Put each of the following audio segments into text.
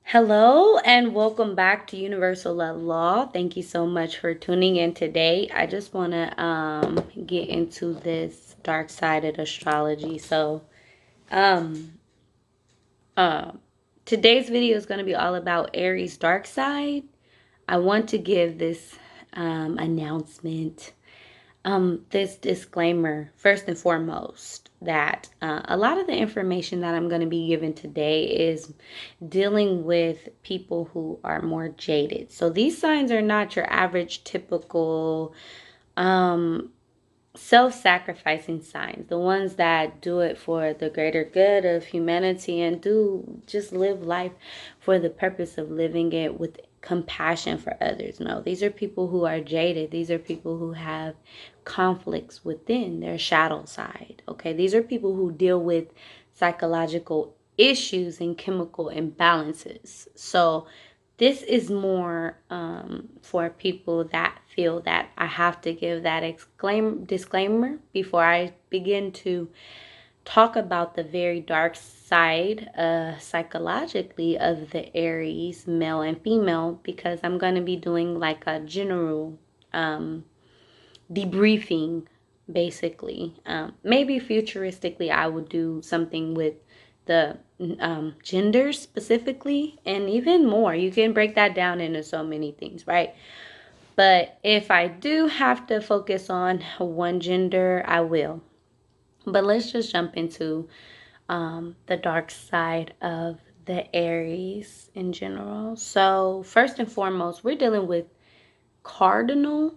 Hello and welcome back to Universal Love Law. Thank you so much for tuning in today. I just want to get into this dark-sided astrology. Um uh, today's video is going to be all about Aries dark side. I want to give this announcement, this disclaimer first and foremost, that a lot of the information that I'm going to be giving today is dealing with people who are more jaded. So these signs are not your average typical um, self-sacrificing signs, the ones that do it for the greater good of humanity and do just live life for the purpose of living it with compassion for others. No, these are people who are jaded. These are people who have conflicts within their shadow side. Okay, these are people who deal with psychological issues and chemical imbalances. So this is more for people that feel that I have to give that disclaimer before I begin to talk about the very dark side psychologically of the Aries male and female, because I'm going to be doing like a general debriefing basically. Maybe futuristically I would do something with the gender specifically, and even more. You can break that down into so many things, right? But if I do have to focus on one gender, I will. But let's just jump into the dark side of the Aries in general. So first and foremost, we're dealing with cardinal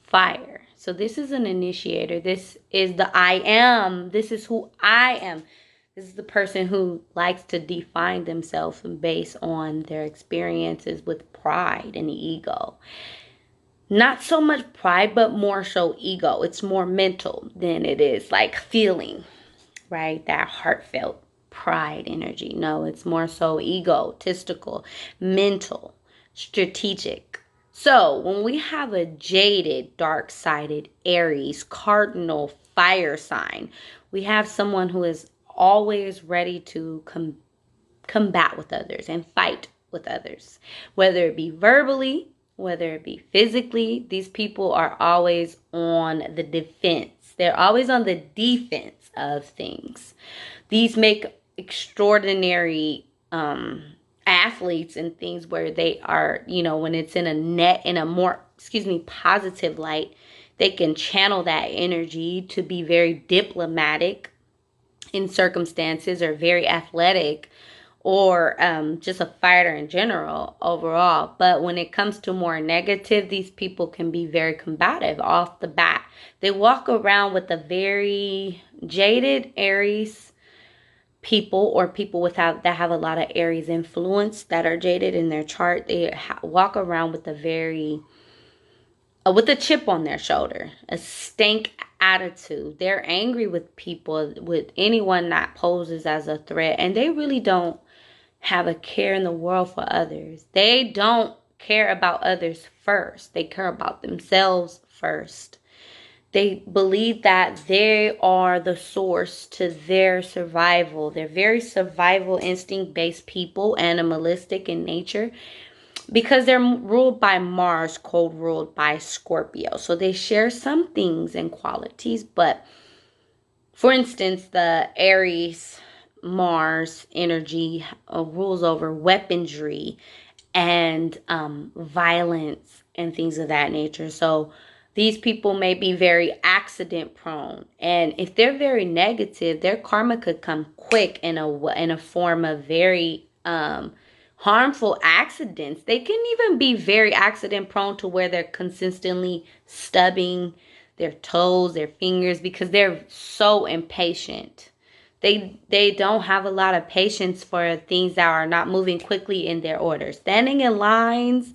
fire. So this is an initiator. This is the I am. This is who I am. This is the person who likes to define themselves based on their experiences with pride and ego. Not so much pride, but more so ego. It's more mental than it is like feeling, right? That heartfelt pride energy. No, it's more so egotistical, mental, strategic. So when we have a jaded, dark-sided Aries, cardinal fire sign, we have someone who is always ready to combat with others and fight with others, whether it be verbally, whether it be physically. These people are always on the defense. They're always on the defense of things. These make extraordinary athletes and things where they are, when it's in a more, positive light, they can channel that energy to be very diplomatic in circumstances, or very athletic, or just a fighter in general overall. But when it comes to more negative, these people can be very combative off the bat. They walk around with a very jaded Aries people, or people without that have a lot of Aries influence that are jaded in their chart. They walk around with a very with a chip on their shoulder, a stank attitude. They're angry with people, with anyone that poses as a threat, and they really don't have a care in the world for others. They don't care about others first. They care about themselves first. They believe that they are the source to their survival. They're very survival instinct based people, animalistic in nature, because they're ruled by Mars, cold ruled by Scorpio. So they share some things and qualities, but for instance, the Aries Mars energy rules over weaponry and violence and things of that nature. So these people may be very accident prone, and if they're very negative, their karma could come quick in a form of very harmful accidents. They can even be very accident prone to where they're consistently stubbing their toes, their fingers, because they're so impatient. They don't have a lot of patience for things that are not moving quickly in their order. Standing in lines,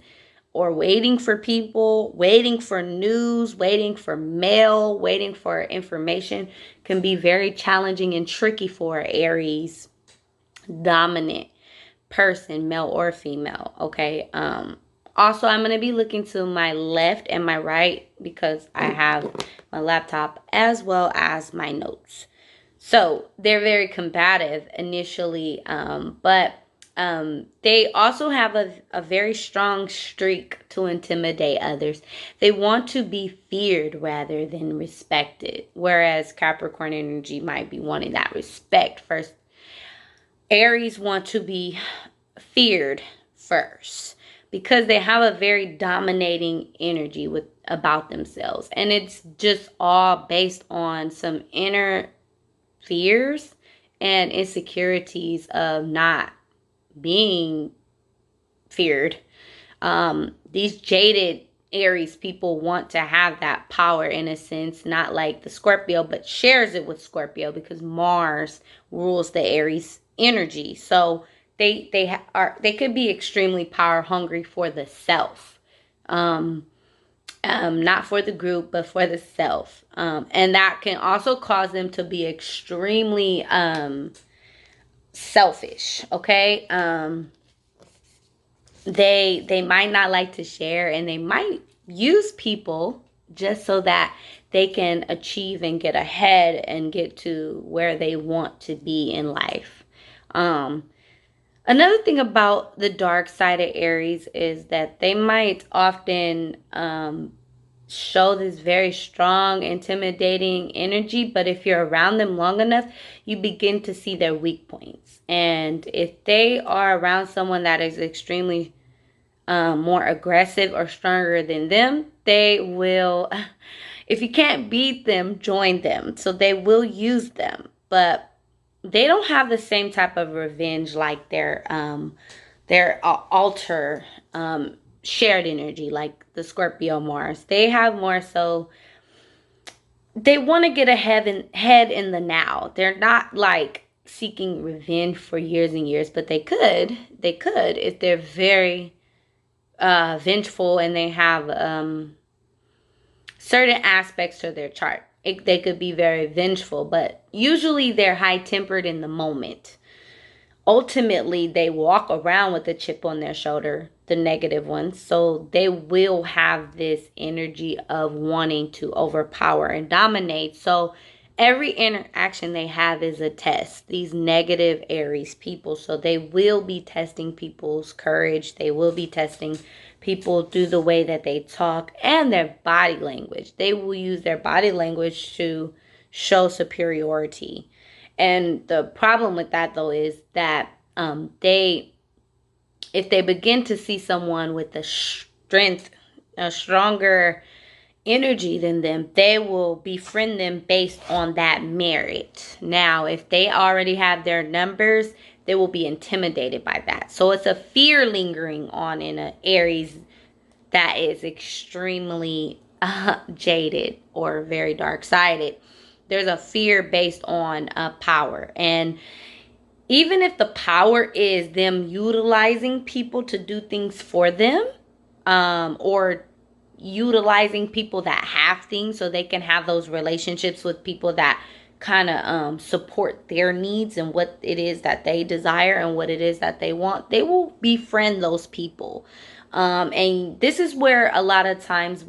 or waiting for people, waiting for news, waiting for mail, waiting for information can be very challenging and tricky for Aries dominant person, male or female. Okay. Also, I'm going to be looking to my left and my right because I have my laptop as well as my notes. So they're very combative initially, but They also have a very strong streak to intimidate others. They want to be feared rather than respected, whereas Capricorn energy might be wanting that respect first. Aries want to be feared first because they have a very dominating energy with about themselves, and it's just all based on some inner fears and insecurities of not being feared. These jaded Aries people want to have that power in a sense, not like the Scorpio, but shares it with Scorpio because Mars rules the Aries energy. So they could be extremely power hungry for the self. Not for the group, but for the self. And that can also cause them to be extremely selfish. Okay. They might not like to share, and they might use people just so that they can achieve and get ahead and get to where they want to be in life. Another thing about the dark side of Aries is that they might often show this very strong, intimidating energy, but if you're around them long enough, you begin to see their weak points. And if they are around someone that is extremely more aggressive or stronger than them, they will, if you can't beat them, join them. So they will use them, but they don't have the same type of revenge like their alter shared energy, like the Scorpio Mars. They have more so, they want to get head in the now. They're not like seeking revenge for years and years, but they could if they're very vengeful and they have certain aspects to their chart. They could be very vengeful, but usually they're high-tempered in the moment. Ultimately, they walk around with a chip on their shoulder, the negative ones. So they will have this energy of wanting to overpower and dominate. So every interaction they have is a test. These negative Aries people. So they will be testing people's courage. They will be testing people through the way that they talk and their body language. They will use their body language to show superiority. And the problem with that, though, is that if they begin to see someone with a stronger energy than them, they will befriend them based on that merit. Now, if they already have their numbers, they will be intimidated by that. So it's a fear lingering on in an Aries that is extremely jaded or very dark-sided. There's a fear based on power. And even if the power is them utilizing people to do things for them, or utilizing people that have things so they can have those relationships with people that kind of support their needs and what it is that they desire and what it is that they want, they will befriend those people. And this is where a lot of times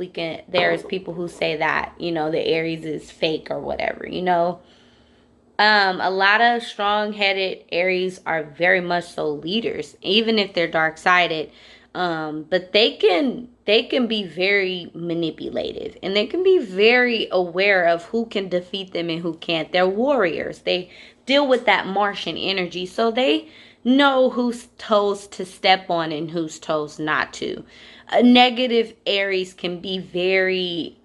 there's people who say that, the Aries is fake or whatever, a lot of strong-headed Aries are very much so leaders, even if they're dark-sided. But they can be very manipulative, and they can be very aware of who can defeat them and who can't. They're warriors. They deal with that Martian energy, so they know whose toes to step on and whose toes not to. A negative Aries can be very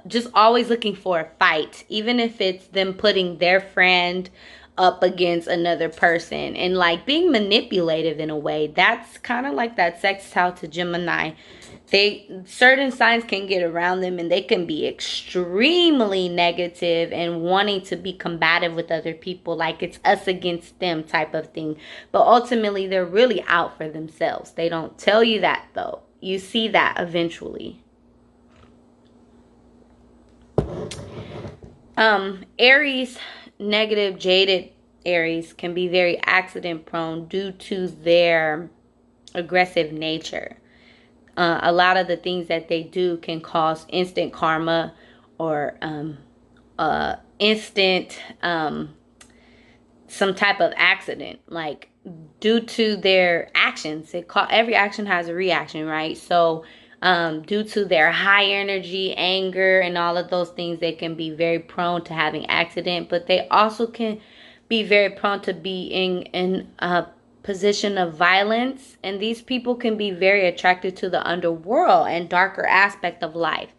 just always looking for a fight, even if it's them putting their friend up against another person and like being manipulative in a way. That's kind of like that sextile to Gemini. Certain signs can get around them and they can be extremely negative and wanting to be combative with other people, like it's us against them type of thing. But ultimately they're really out for themselves. They don't tell you that though. You see that eventually. Aries, negative, jaded Aries can be very accident prone due to their aggressive nature. A lot of the things that they do can cause instant karma or instant some type of accident, like due to their actions. Every action has a reaction, right? So due to their high energy, anger, and all of those things, they can be very prone to having accident, but they also can be very prone to being in a position of violence. And these people can be very attracted to the underworld and darker aspect of life.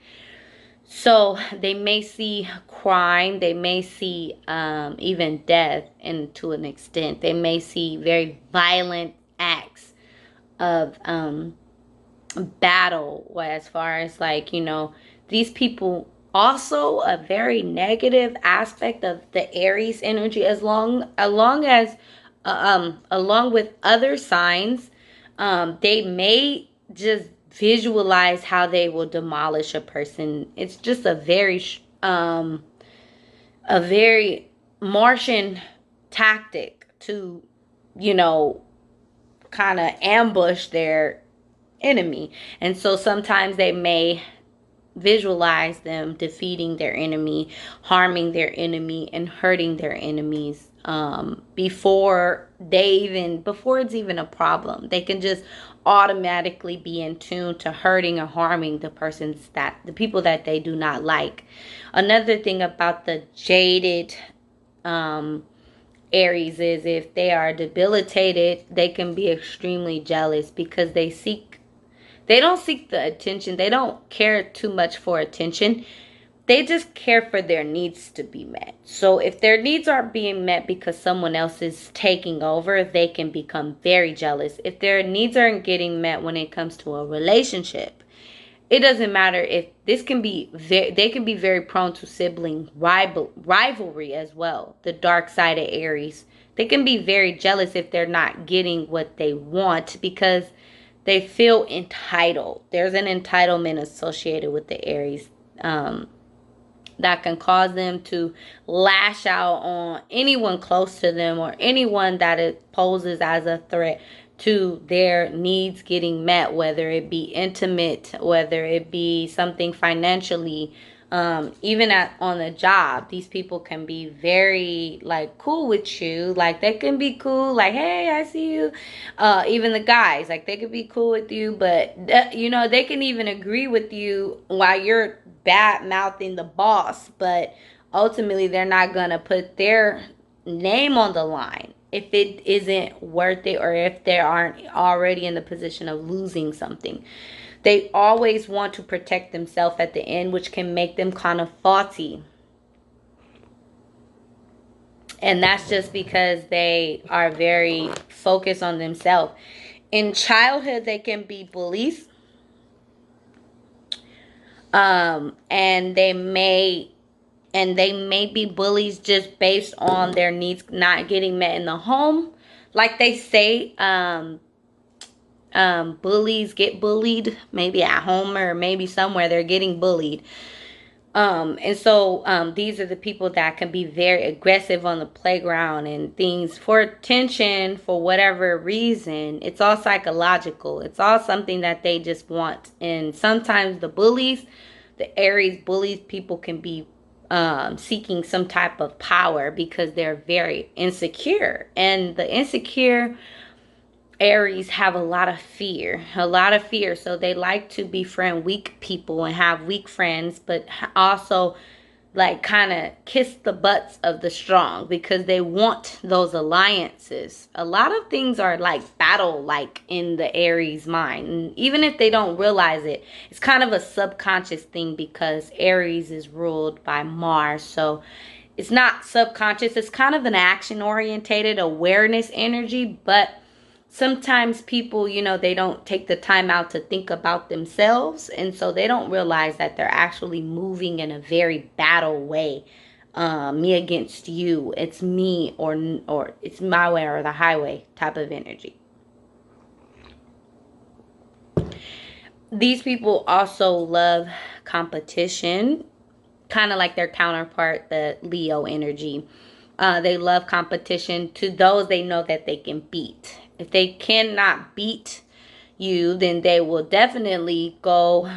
So they may see crime, they may see even death, and to an extent, they may see very violent acts of battle, as far as like, these people also a very negative aspect of the Aries energy, along with other signs. They may just visualize how they will demolish a person. It's just a very Martian tactic to, you know, kind of ambush their enemy. And so sometimes they may visualize them defeating their enemy, harming their enemy, and hurting their enemies before it's even a problem. They can just automatically be in tune to hurting or harming the people that they do not like. Another thing about the jaded Aries is, if they are debilitated, they can be extremely jealous because they don't seek the attention. They don't care too much for attention. They just care for their needs to be met. So if their needs aren't being met because someone else is taking over, they can become very jealous. If their needs aren't getting met when it comes to a relationship, it doesn't matter if they can be very prone to sibling rivalry as well. The dark side of Aries. They can be very jealous if they're not getting what they want because they feel entitled. There's an entitlement associated with the Aries that can cause them to lash out on anyone close to them or anyone that it poses as a threat to their needs getting met, whether it be intimate, whether it be something financially, even on the job. These people can be very like cool with you. Like they can be cool, like, hey, I see you. Even the guys, like they could be cool with you, but they can even agree with you while you're bad mouthing the boss, but ultimately they're not gonna put their name on the line if it isn't worth it, or if they aren't already in the position of losing something. They always want to protect themselves at the end, which can make them kind of faulty. And that's just because they are very focused on themselves. In childhood, they can be bullies. And they may be bullies just based on their needs not getting met in the home. Like they say, bullies get bullied, maybe at home or maybe somewhere they're getting bullied. And so these are the people that can be very aggressive on the playground and things for attention for whatever reason. It's all psychological. It's all something that they just want. And sometimes the Aries bullies, people can be seeking some type of power because they're very insecure. And the insecure Aries have a lot of fear. So they like to befriend weak people and have weak friends, but also like kind of kiss the butts of the strong because they want those alliances. A lot of things are like battle like in the Aries mind. And even if they don't realize it, it's kind of a subconscious thing because Aries is ruled by Mars. So it's not subconscious. It's kind of an action orientated awareness energy, but sometimes people, they don't take the time out to think about themselves. And so they don't realize that they're actually moving in a very battle way. Me against you. It's me or it's my way or the highway type of energy. These people also love competition, kind of like their counterpart, the Leo energy. They love competition to those they know that they can beat. If they cannot beat you, then they will definitely go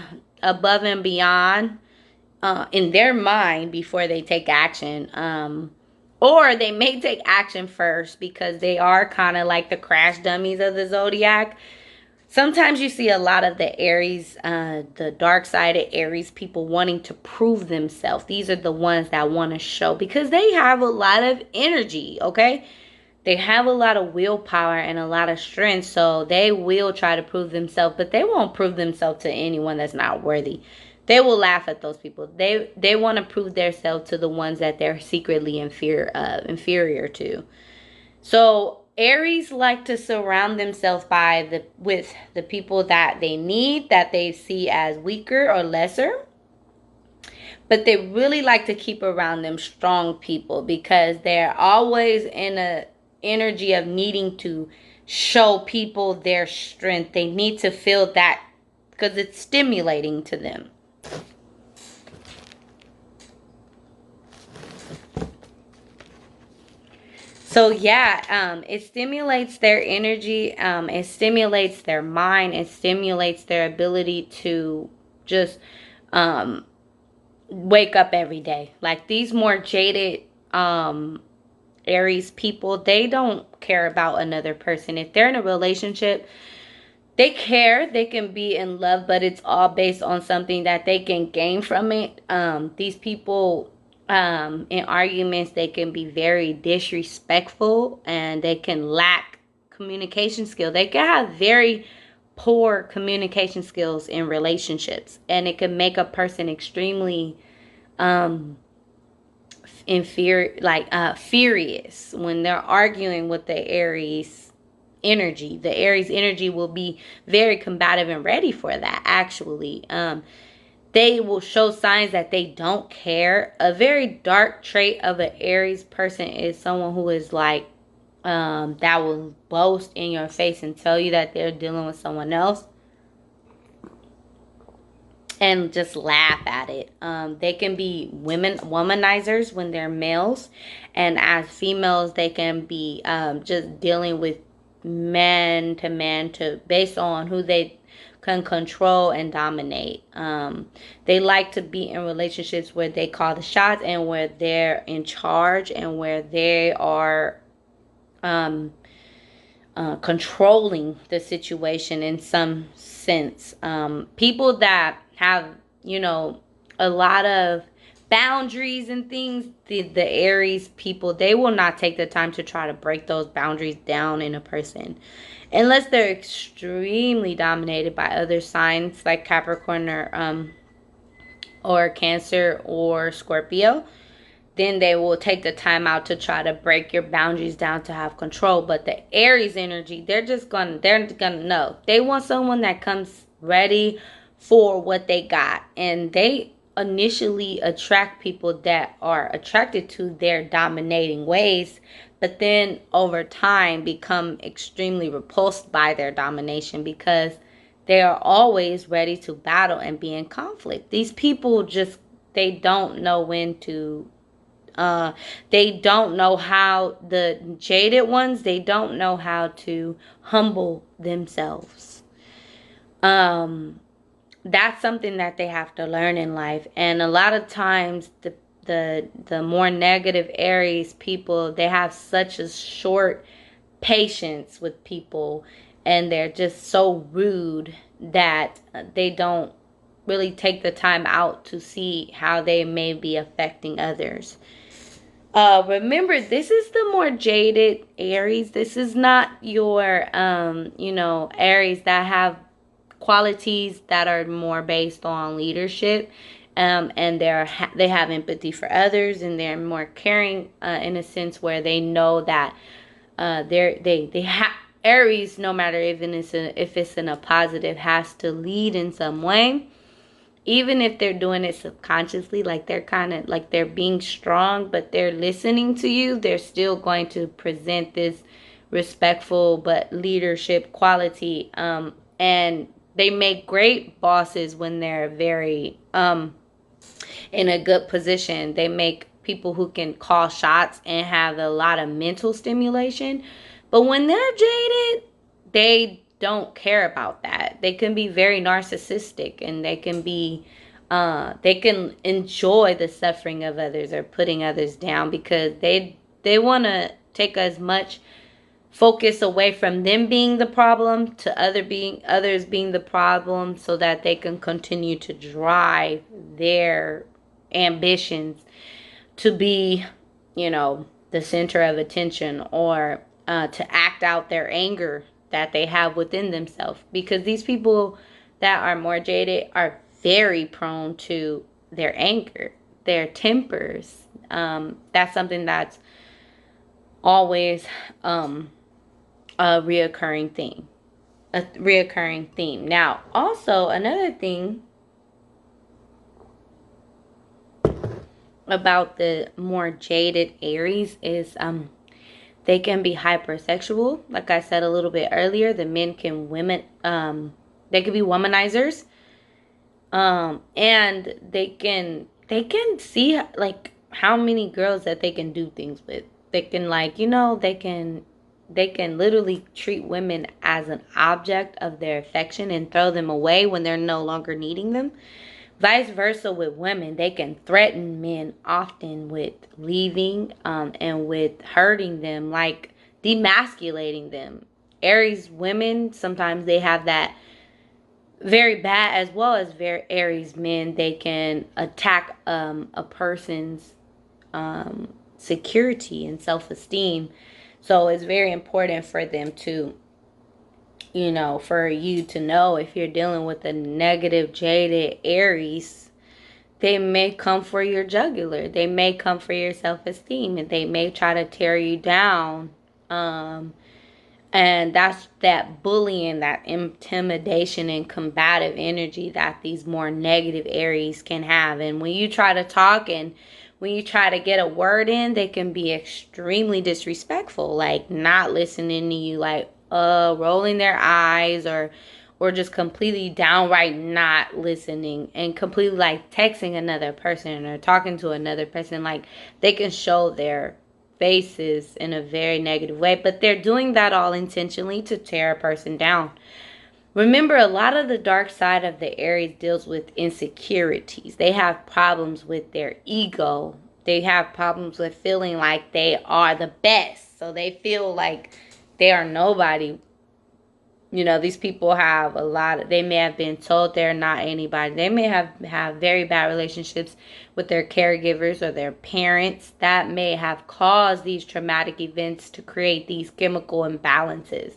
above and beyond in their mind before they take action. or they may take action first because they are kind of like the crash dummies of the zodiac. Sometimes you see a lot of the Aries, the dark sided Aries people wanting to prove themselves. These are the ones that want to show because they have a lot of energy, okay? They have a lot of willpower and a lot of strength, so they will try to prove themselves, but they won't prove themselves to anyone that's not worthy. They will laugh at those people. They want to prove themselves to the ones that they're secretly inferior to. So Aries like to surround themselves with the people that they need, that they see as weaker or lesser. But they really like to keep around them strong people because they're always in a energy of needing to show people their strength. They need to feel that because it's stimulating to them. So yeah, it stimulates their energy. It stimulates their mind. It stimulates their ability to just um, wake up every day. Like these more jaded Aries people, they don't care about another person. If they're in a relationship, they care. They can be in love, but it's all based on something that they can gain from it. These people, in arguments, they can be very disrespectful and they can lack communication skill. They can have very poor communication skills in relationships, and it can make a person extremely furious when they're arguing with the Aries energy. The Aries energy will be very combative and ready for that, actually. They will show signs that they don't care. A very dark trait of an Aries person is someone who is like, that will boast in your face and tell you that they're dealing with someone else and just laugh at it. They can be womanizers when they're males, and as females, they can be just dealing with man to man to based on who they can control and dominate. They like to be in relationships where they call the shots and where they're in charge and where they are controlling the situation in some sense. People that have, a lot of boundaries and things, the Aries people, they will not take the time to try to break those boundaries down in a person unless they're extremely dominated by other signs like Capricorn or Cancer or Scorpio. Then they will take the time out to try to break your boundaries down to have control. But the Aries energy, they're gonna know. They want someone that comes ready for what they got. And they initially attract people that are attracted to their dominating ways, but then over time become extremely repulsed by their domination because they are always ready to battle and be in conflict. These people just, they don't know when to they don't know how, the jaded ones, they don't know how to humble themselves. That's something that they have to learn in life. And a lot of times the more negative Aries people, they have such a short patience with people and they're just so rude that they don't really take the time out to see how they may be affecting others. Remember, this is the more jaded Aries. This is not your, Aries that have qualities that are more based on leadership, and they have empathy for others, and they're more caring in a sense where they know that they have Aries, no matter if it's in a positive, has to lead in some way. Even if they're doing it subconsciously, like they're kind of like they're being strong, but they're listening to you, they're still going to present this respectful but leadership quality. And they make great bosses when they're very in a good position. They make people who can call shots and have a lot of mental stimulation. But when they're jaded, they don't care about that. They can be very narcissistic, and they can enjoy the suffering of others or putting others down because they want to take as much focus away from them being the problem to others being the problem, so that they can continue to drive their ambitions to be, the center of attention, or to act out their anger that they have within themselves. Because these people that are more jaded are very prone to their anger, their tempers. That's something that's always a reoccurring theme. A reoccurring theme. Now, also another thing about the more jaded Aries is they can be hypersexual. Like I said a little bit earlier, the men can they can be womanizers. And they can see like how many girls that they can do things with. They can they can literally treat women as an object of their affection and throw them away when they're no longer needing them. Vice versa with women, they can threaten men often with leaving, and with hurting them, like demasculating them. Aries women, sometimes they have that very bad, as well as very Aries men. They can attack a person's security and self-esteem. So it's very important for them to, for you to know, if you're dealing with a negative, jaded Aries, they may come for your jugular. They may come for your self-esteem, and they may try to tear you down. And that's that bullying, that intimidation and combative energy that these more negative Aries can have. And when you try to talk and when you try to get a word in, they can be extremely disrespectful, like not listening to you, like rolling their eyes, or just completely downright not listening, and completely like texting another person or talking to another person. Like they can show their faces in a very negative way, but they're doing that all intentionally to tear a person down. Remember, a lot of the dark side of the Aries deals with insecurities. They have problems with their ego. They have problems with feeling like they are the best. So they feel like they are nobody. These people have they may have been told they're not anybody. They may have very bad relationships with their caregivers or their parents that may have caused these traumatic events to create these chemical imbalances,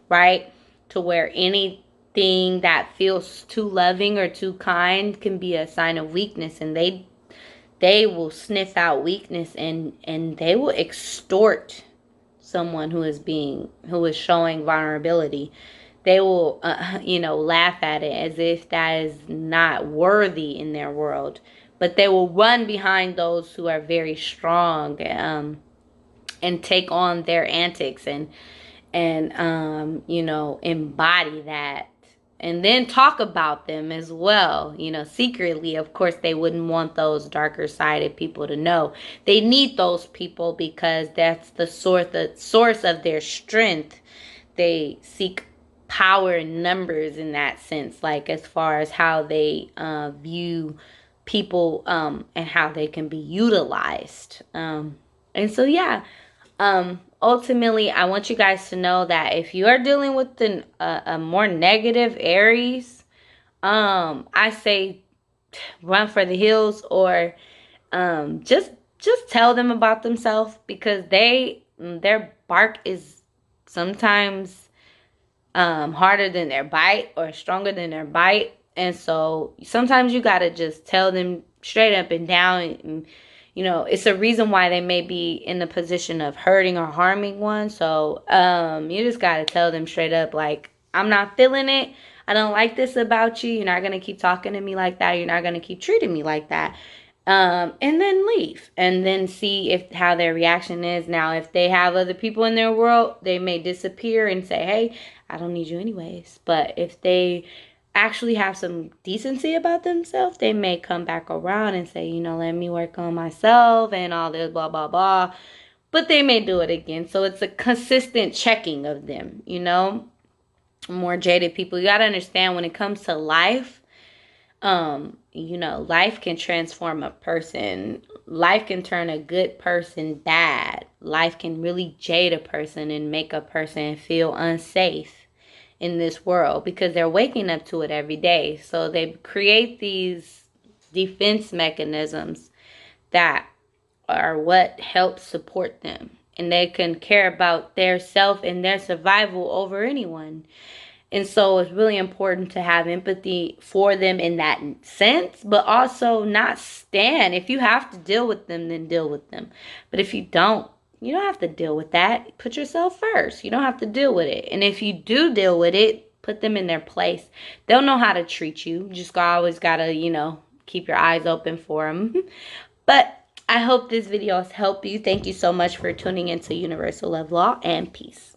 right? To where anything that feels too loving or too kind can be a sign of weakness, and they will sniff out weakness, and they will extort someone who is showing vulnerability. They will laugh at it as if that is not worthy in their world, but they will run behind those who are very strong, and take on their antics, and embody that, and then talk about them as well. Secretly, of course, they wouldn't want those darker sided people to know. They need those people because that's the source of their strength. They seek power in numbers in that sense, like as far as how they view people, and how they can be utilized. And so, yeah. Ultimately, I want you guys to know that if you are dealing with a more negative Aries, I say run for the hills, or just tell them about themselves, because their bark is sometimes harder than their bite, or stronger than their bite. And so sometimes you gotta just tell them straight up and down, and it's a reason why they may be in the position of hurting or harming one. So you just got to tell them straight up, like, I'm not feeling it. I don't like this about you. You're not going to keep talking to me like that. You're not going to keep treating me like that. And then leave, and then see how their reaction is. Now, if they have other people in their world, they may disappear and say, hey, I don't need you anyways. But if they actually have some decency about themselves, they may come back around and say, let me work on myself and all this blah blah blah. But they may do it again. So it's a consistent checking of them. More jaded people, you got to understand, when it comes to life, You know, life can transform a person. Life can turn a good person bad. Life can really jade a person and make a person feel unsafe in this world because they're waking up to it every day. So they create these defense mechanisms that are what helps support them. And they can care about their self and their survival over anyone. And so it's really important to have empathy for them in that sense, but also not stand. If you have to deal with them, then deal with them. But if you don't, you don't have to deal with that. Put yourself first. You don't have to deal with it. And if you do deal with it, put them in their place. They'll know how to treat you. You just always got to, keep your eyes open for them. But I hope this video has helped you. Thank you so much for tuning into Universal Love Law, and peace.